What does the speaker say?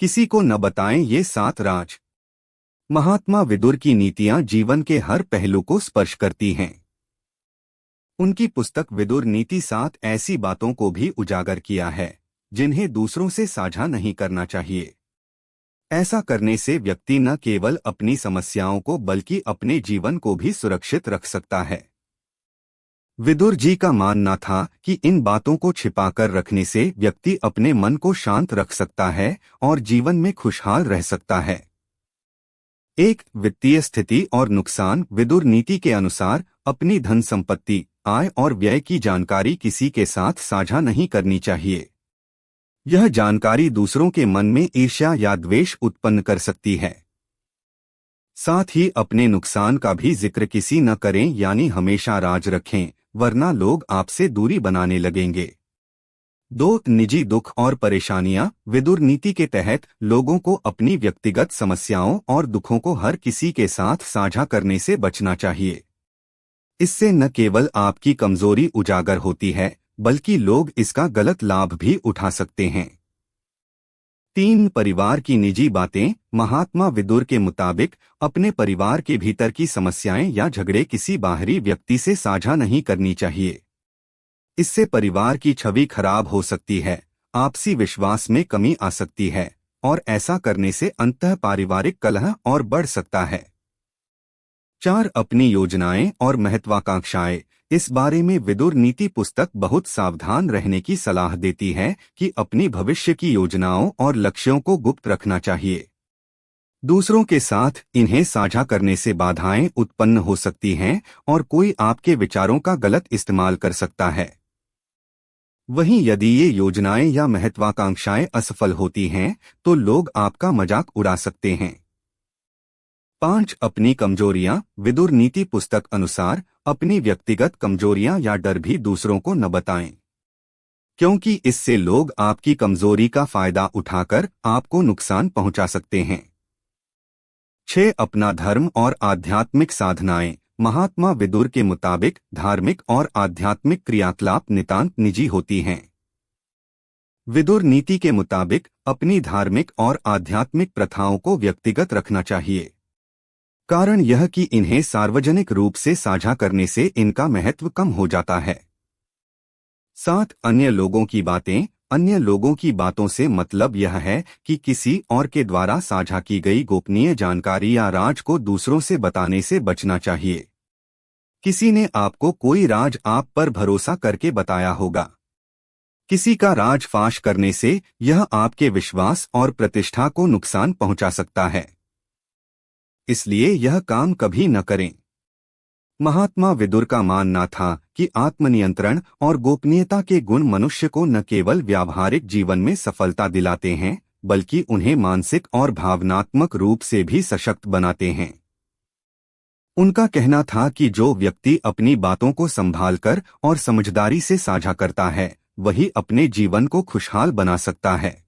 किसी को न बताएं ये 7 राज। महात्मा विदुर की नीतियां जीवन के हर पहलू को स्पर्श करती हैं। उनकी पुस्तक विदुर नीति 7 ऐसी बातों को भी उजागर किया है जिन्हें दूसरों से साझा नहीं करना चाहिए। ऐसा करने से व्यक्ति न केवल अपनी समस्याओं को बल्कि अपने जीवन को भी सुरक्षित रख सकता है। विदुर जी का मानना था कि इन बातों को छिपाकर रखने से व्यक्ति अपने मन को शांत रख सकता है और जीवन में खुशहाल रह सकता है। एक, वित्तीय स्थिति और नुकसान। विदुर नीति के अनुसार अपनी धन संपत्ति, आय और व्यय की जानकारी किसी के साथ साझा नहीं करनी चाहिए। यह जानकारी दूसरों के मन में ईर्ष्या या द्वेष उत्पन्न कर सकती है। साथ ही अपने नुकसान का भी जिक्र किसी न करें, यानी हमेशा राज रखें, वरना लोग आपसे दूरी बनाने लगेंगे। 2, निजी दुख और परेशानियां। विदुर नीति के तहत लोगों को अपनी व्यक्तिगत समस्याओं और दुखों को हर किसी के साथ साझा करने से बचना चाहिए। इससे न केवल आपकी कमजोरी उजागर होती है बल्कि लोग इसका गलत लाभ भी उठा सकते हैं। 3, परिवार की निजी बातें। महात्मा विदुर के मुताबिक अपने परिवार के भीतर की समस्याएं या झगड़े किसी बाहरी व्यक्ति से साझा नहीं करनी चाहिए। इससे परिवार की छवि खराब हो सकती है, आपसी विश्वास में कमी आ सकती है और ऐसा करने से अंतः पारिवारिक कलह और बढ़ सकता है। 4, अपनी योजनाएं और महत्वाकांक्षाएं। इस बारे में विदुर नीति पुस्तक बहुत सावधान रहने की सलाह देती है कि अपनी भविष्य की योजनाओं और लक्ष्यों को गुप्त रखना चाहिए। दूसरों के साथ इन्हें साझा करने से बाधाएं उत्पन्न हो सकती हैं और कोई आपके विचारों का गलत इस्तेमाल कर सकता है। वहीं यदि ये योजनाएं या महत्वाकांक्षाएं असफल होती हैं तो लोग आपका मजाक उड़ा सकते हैं। 5, अपनी कमजोरियां। विदुर नीति पुस्तक अनुसार अपनी व्यक्तिगत कमजोरियां या डर भी दूसरों को न बताएं, क्योंकि इससे लोग आपकी कमजोरी का फायदा उठाकर आपको नुकसान पहुंचा सकते हैं। 6, अपना धर्म और आध्यात्मिक साधनाएं। महात्मा विदुर के मुताबिक धार्मिक और आध्यात्मिक क्रियाकलाप नितांत निजी होती हैं। विदुर नीति के मुताबिक अपनी धार्मिक और आध्यात्मिक प्रथाओं को व्यक्तिगत रखना चाहिए। कारण यह कि इन्हें सार्वजनिक रूप से साझा करने से इनका महत्व कम हो जाता है। 7, अन्य लोगों की बातें। अन्य लोगों की बातों से मतलब यह है कि किसी और के द्वारा साझा की गई गोपनीय जानकारी या राज को दूसरों से बताने से बचना चाहिए। किसी ने आपको कोई राज आप पर भरोसा करके बताया होगा। किसी का राज फाश करने से यह आपके विश्वास और प्रतिष्ठा को नुकसान पहुंचा सकता है, इसलिए यह काम कभी न करें। महात्मा विदुर का मानना था कि आत्मनियंत्रण और गोपनीयता के गुण मनुष्य को न केवल व्यावहारिक जीवन में सफलता दिलाते हैं बल्कि उन्हें मानसिक और भावनात्मक रूप से भी सशक्त बनाते हैं। उनका कहना था कि जो व्यक्ति अपनी बातों को संभालकर और समझदारी से साझा करता है वही अपने जीवन को खुशहाल बना सकता है।